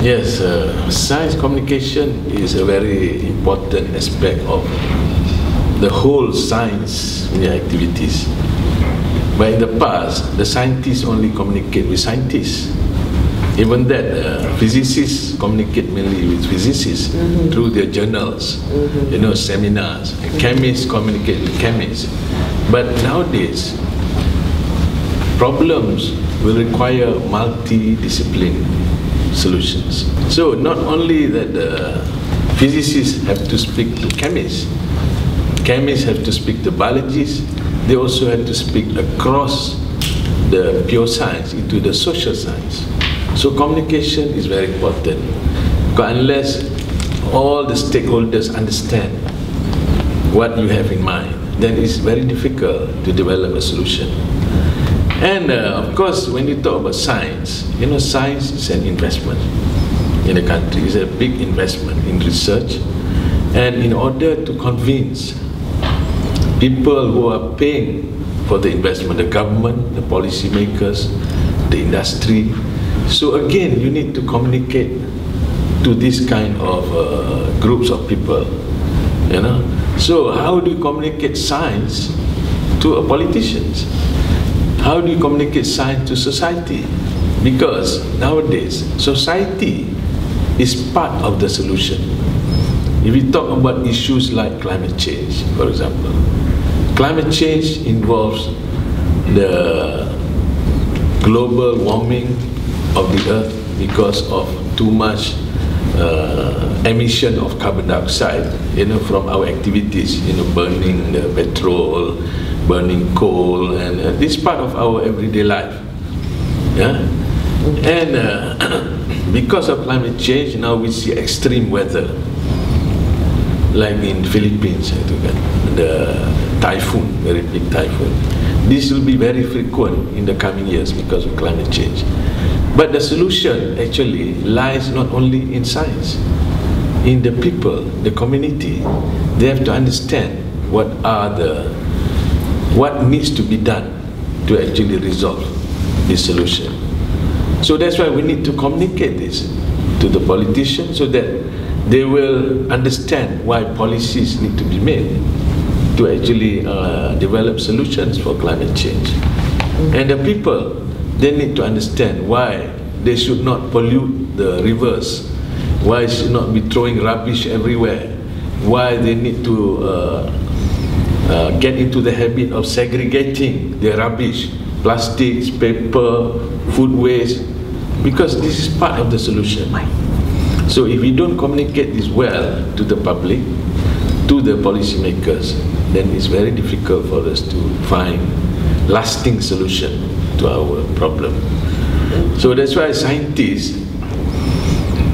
Yes, science communication is a very important aspect of the whole science activities. But in the past, the scientists only communicate with scientists. Even that, physicists communicate mainly with physicists through their journals, seminars. Chemists communicate with chemists. But nowadays, problems will require multidiscipline solutions. So not only that physicists have to speak to chemists have to speak to biologists, they also have to speak across the pure science into the social science. So communication is very important, because unless all the stakeholders understand what you have in mind, then it's very difficult to develop a solution. And of course, when you talk about science, science is an investment in a country. It's a big investment in research. And in order to convince people who are paying for the investment, the government, the policymakers, the industry, so again, you need to communicate to this kind of groups of people, So how do you communicate science to politicians? How do you communicate science to society? Because nowadays, society is part of the solution. If we talk about issues like climate change, for example, climate change involves the global warming of the earth because of too much emission of carbon dioxide, from our activities, burning the petrol, burning coal, and this part of our everyday life. And because of climate change, now we see extreme weather, like in Philippines, the typhoon, very big typhoon. This will be very frequent in the coming years because of climate change. But the solution actually lies not only in science, in the people, the community. They have to understand what needs to be done to actually resolve this solution. So that's why we need to communicate this to the politicians, so that they will understand why policies need to be made to actually develop solutions for climate change. And the people, they need to understand why they should not pollute the rivers, why they should not be throwing rubbish everywhere, why they need to get into the habit of segregating their rubbish, plastics, paper, food waste, because this is part of the solution. So if we don't communicate this well to the public, to the policymakers, then it's very difficult for us to find lasting solution to our problem. So that's why scientists,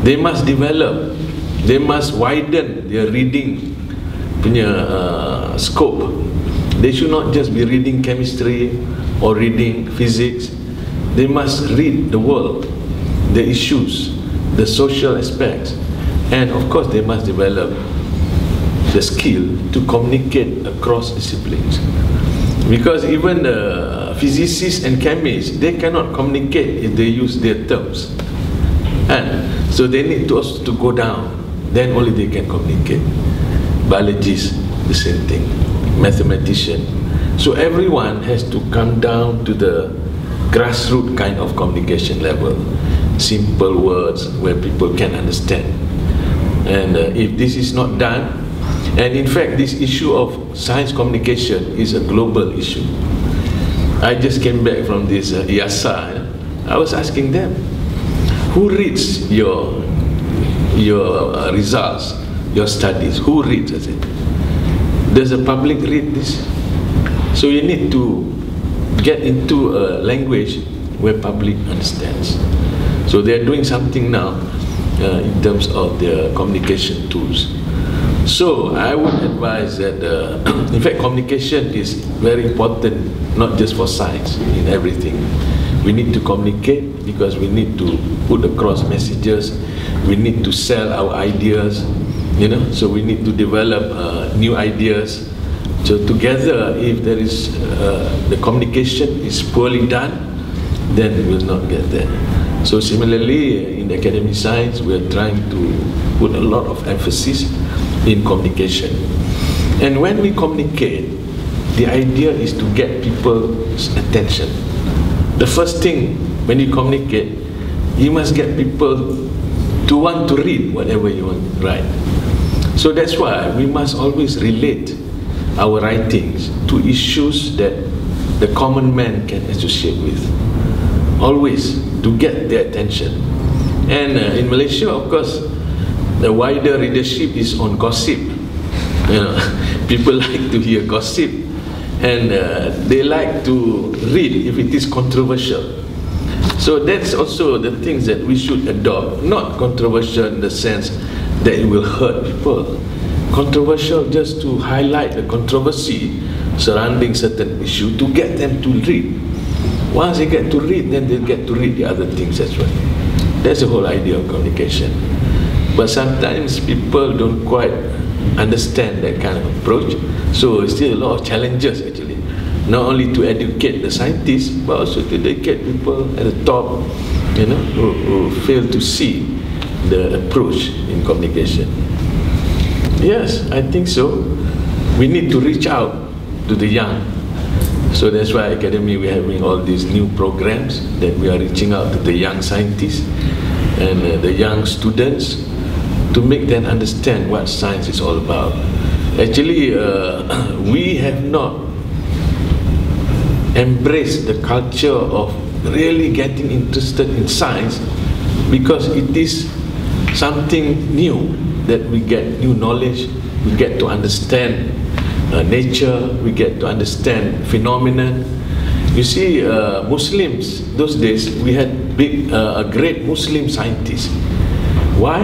they must develop, they must widen their reading punya scope. They should not just be reading chemistry or reading physics. They must read the world, the issues, the social aspects, and of course they must develop the skill to communicate across disciplines. Because even physicists and chemists, they cannot communicate if they use their terms. And so they need to also to go down, then only they can communicate. Biologists, the same thing. Mathematician. So everyone has to come down to the grassroots kind of communication level. Simple words where people can understand. And if this is not done, and in fact this issue of science communication is a global issue. I just came back from this IASA. I was asking them, who reads your results, your studies? Who reads it? Does the public read this? So you need to get into a language where public understands. So they are doing something now in terms of their communication tools. So I would advise that, in fact, communication is very important, not just for science, in everything. We need to communicate because we need to put across messages. We need to sell our ideas, so we need to develop new ideas. So together, if there is the communication is poorly done, then we will not get there. So similarly, in academic science, we are trying to put a lot of emphasis in communication. And when we communicate, the idea is to get people's attention. The first thing when you communicate, you must get people to want to read whatever you want to write. So that's why we must always relate our writings to issues that the common man can associate with. Always to get their attention. And in Malaysia, of course, the wider readership is on gossip. People like to hear gossip, and they like to read if it is controversial. So that's also the things that we should adopt. Not controversial in the sense that it will hurt people. Controversial just to highlight the controversy surrounding certain issue to get them to read. Once they get to read, then they get to read the other things as well. That's the whole idea of communication. But sometimes people don't quite understand that kind of approach. So it's still a lot of challenges actually. Not only to educate the scientists, but also to educate people at the top, who fail to see the approach in communication. Yes, I think so. We need to reach out to the young. So that's why Academy, we're having all these new programs that we are reaching out to the young scientists and the young students to make them understand what science is all about. Actually, we have not embraced the culture of really getting interested in science because it is something new that we get new knowledge, we get to understand nature, we get to understand phenomenon. You see, Muslims, those days, we had a great Muslim scientist. Why?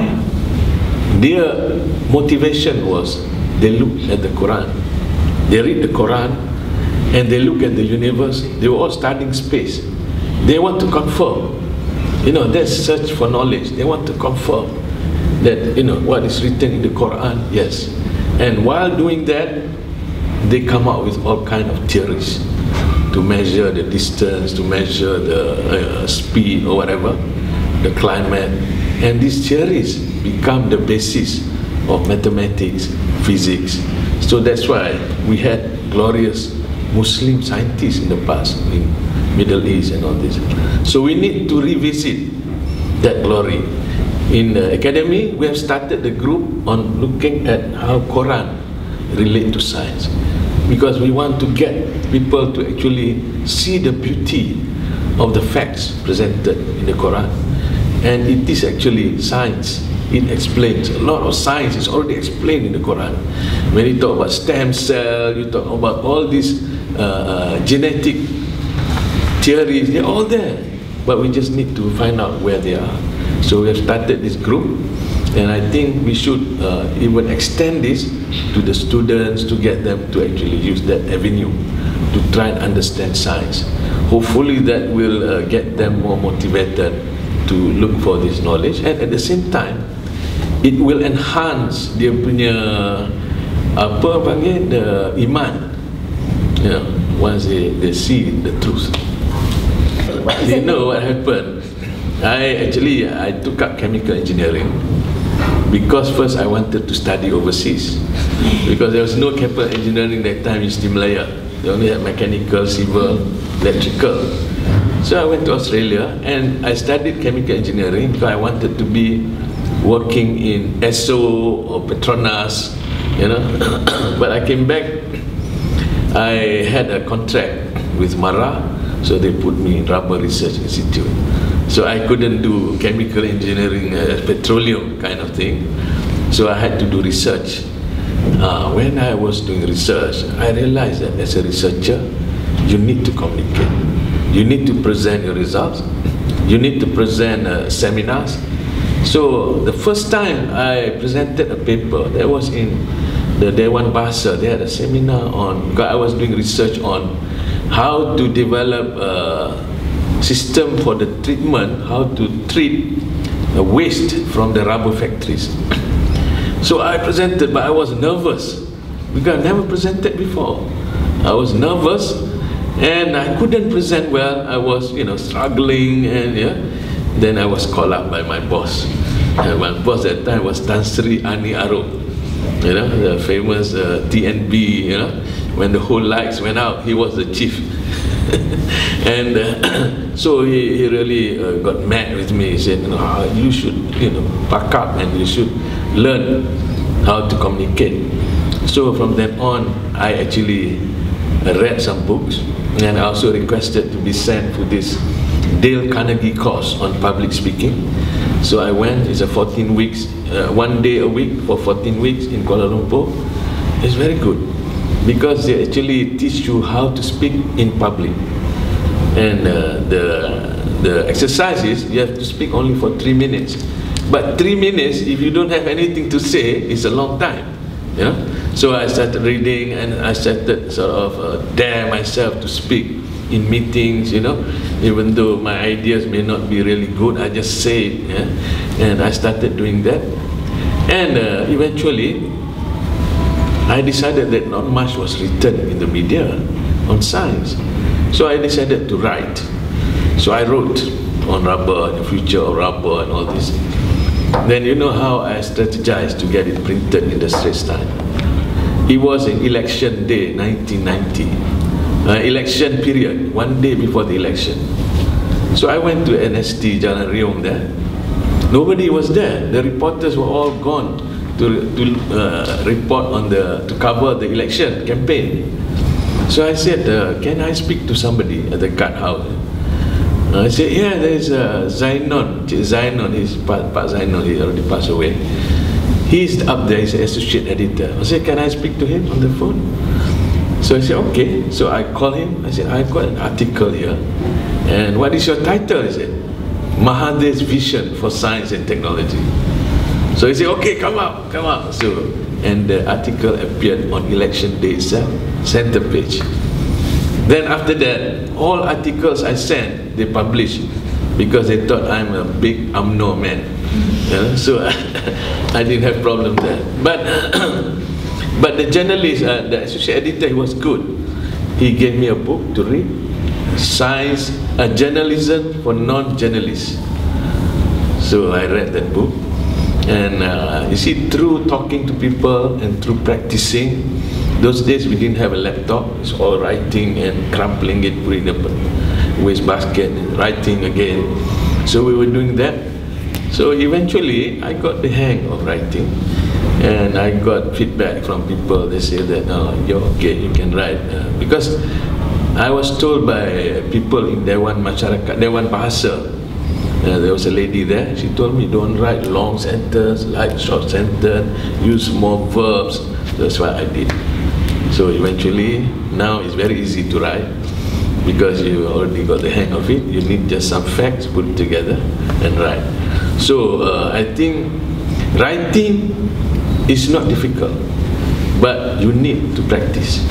Their motivation was they look at the Quran, they read the Quran, and they look at the universe. They were all studying space. They want to confirm, there's search for knowledge. They want to confirm that, what is written in the Quran, yes. And while doing that, they come up with all kind of theories to measure the distance, to measure the speed or whatever, the climate. And these theories become the basis of mathematics, physics. So that's why we had glorious Muslim scientists in the past, in Middle East and all this. So we need to revisit that glory. In the Academy, we have started the group on looking at how Quran relate to science, because we want to get people to actually see the beauty of the facts presented in the Quran. And it is actually science. It explains. A lot of science is already explained in the Quran. When you talk about stem cell, you talk about all these genetic theories, they're all there. But we just need to find out where they are. So we have started this group, and I think we should even extend this to the students to get them to actually use that avenue to try and understand science. Hopefully that will get them more motivated to look for this knowledge, and at the same time it will enhance dia punya apa panggil the iman, once they see the truth. You know what happened? I took up chemical engineering because first I wanted to study overseas, because there was no chemical engineering that time in Malaya. They only had mechanical, civil, electrical. So I went to Australia and I studied chemical engineering because I wanted to be working in ESO or Petronas, But I came back, I had a contract with Mara, so they put me in Rubber Research Institute. So I couldn't do chemical engineering, petroleum kind of thing. So I had to do research. When I was doing research, I realized that as a researcher, you need to communicate. You need to present your results. You need to present seminars. So the first time I presented a paper, that was in the Dewan Bahasa. They had a seminar on, because I was doing research on how to develop a system for the treatment, how to treat waste from the rubber factories. So I presented, but I was nervous because I never presented before. I was nervous and I couldn't present well. I was, struggling, Then I was called up by my boss. And my boss at that time was Tan Sri Ani Arok, you know, the famous TNB, you know, when the whole lights went out, he was the chief. And so he really got mad with me. He said, no, you should, you know, pack up and you should learn how to communicate. So from then on, I actually read some books, and I also requested to be sent to this Dale Carnegie course on public speaking. So I went. It's a 14 weeks, 1 day a week for 14 weeks in Kuala Lumpur. It's very good because they actually teach you how to speak in public. And the exercise is you have to speak only for 3 minutes. But 3 minutes, if you don't have anything to say, it's a long time. You know? So I started reading, and I started sort of dare myself to speak in meetings, you know, even though my ideas may not be really good, I just say it, yeah? And I started doing that. And eventually, I decided that not much was written in the media on science. So I decided to write. So I wrote on rubber, the future of rubber and all this. Then you know how I strategized to get it printed in the Straits Times. It was an election day, 1990. Election period, 1 day before the election. So I went to NST, Jalan Riung there. Nobody was there. The reporters were all gone to report on to cover the election campaign. So I said, can I speak to somebody at the guard house? I said, yeah, there's Zainon. Zainon is Pak Zainon, he already passed away. He's up there, he's an associate editor. I said, can I speak to him on the phone? So I said, okay. So I called him. I said, I've got an article here. And what is your title? He said, Mahathir's Vision for Science and Technology. So he said, okay, come out, come out. So, and the article appeared on election day itself, center page. Then after that, all articles I sent, they published because they thought I'm a big UMNO man. Yeah? So I didn't have problem there. But the journalist, the associate editor, he was good. He gave me a book to read, Science, Journalism for Non-Journalists. So I read that book. And you see, through talking to people and through practicing, those days we didn't have a laptop. It's all writing and crumpling it, putting it in a waste basket, and writing again. So we were doing that. So eventually, I got the hang of writing. And I got feedback from people. They say that, oh, you're okay, you can write. Because I was told by people in Dewan Masyarakat, Dewan Bahasa, there was a lady there. She told me, don't write long sentence, write short sentence, use more verbs. That's what I did. So eventually, now it's very easy to write because you already got the hang of it. You need just some facts, put it together and write. So I think writing is not difficult, but you need to practice.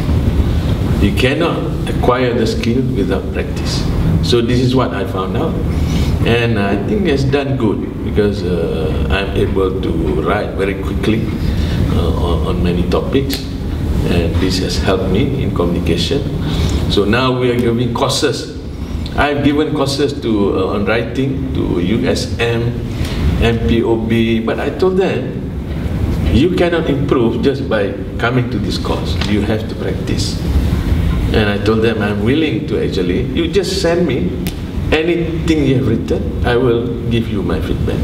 You cannot acquire the skill without practice. So this is what I found out. And I think it's done good because I'm able to write very quickly on many topics, and this has helped me in communication. So now we are giving courses. I've given courses on writing to USM, MPOB, but I told them, you cannot improve just by coming to this course. You have to practice. And I told them I'm willing to actually, you just send me anything you have written, I will give you my feedback.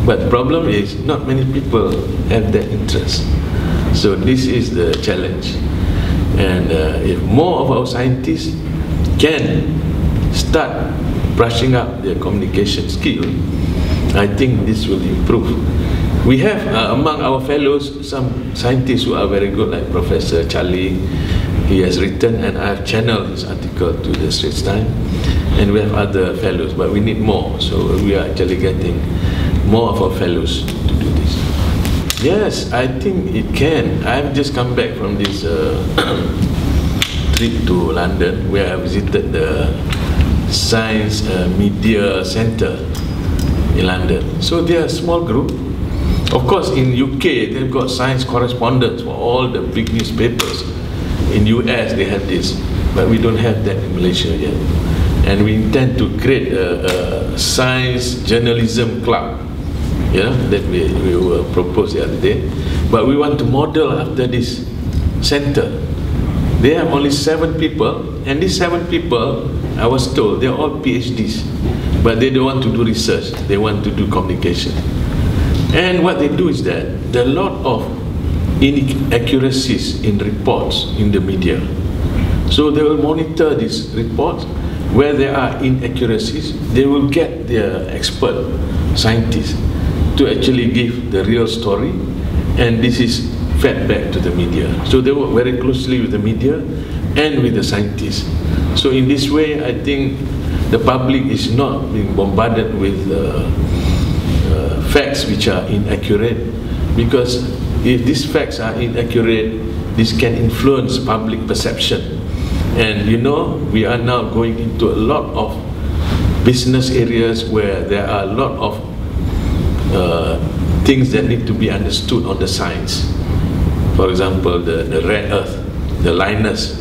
But the problem is not many people have that interest. So this is the challenge. And if more of our scientists can start brushing up their communication skill, I think this will improve. We have among our fellows some scientists who are very good, like Professor Charlie. He has written, and I have channeled his article to the Straits Times. And we have other fellows, but we need more. So we are actually getting more of our fellows to do this. Yes, I think it can. I've just come back from this trip to London, where I visited the Science Media Centre in London. So they are a small group. Of course, in UK, they've got science correspondents for all the big newspapers. In US, they have this, but we don't have that in Malaysia yet. and we intend to create a science journalism club, that we will propose the other day. But we want to model after this center. They have only 7 people, and these 7 people, I was told, they're all PhDs, but they don't want to do research, they want to do communication. And what they do is that there are a lot of inaccuracies in reports in the media. So they will monitor these reports. Where there are inaccuracies, they will get their expert scientists to actually give the real story, and this is fed back to the media. So they work very closely with the media and with the scientists. So in this way, I think the public is not being bombarded with facts which are inaccurate, because if these facts are inaccurate, this can influence public perception. And we are now going into a lot of business areas where there are a lot of things that need to be understood on the science. For example, the rare earth, the Linus,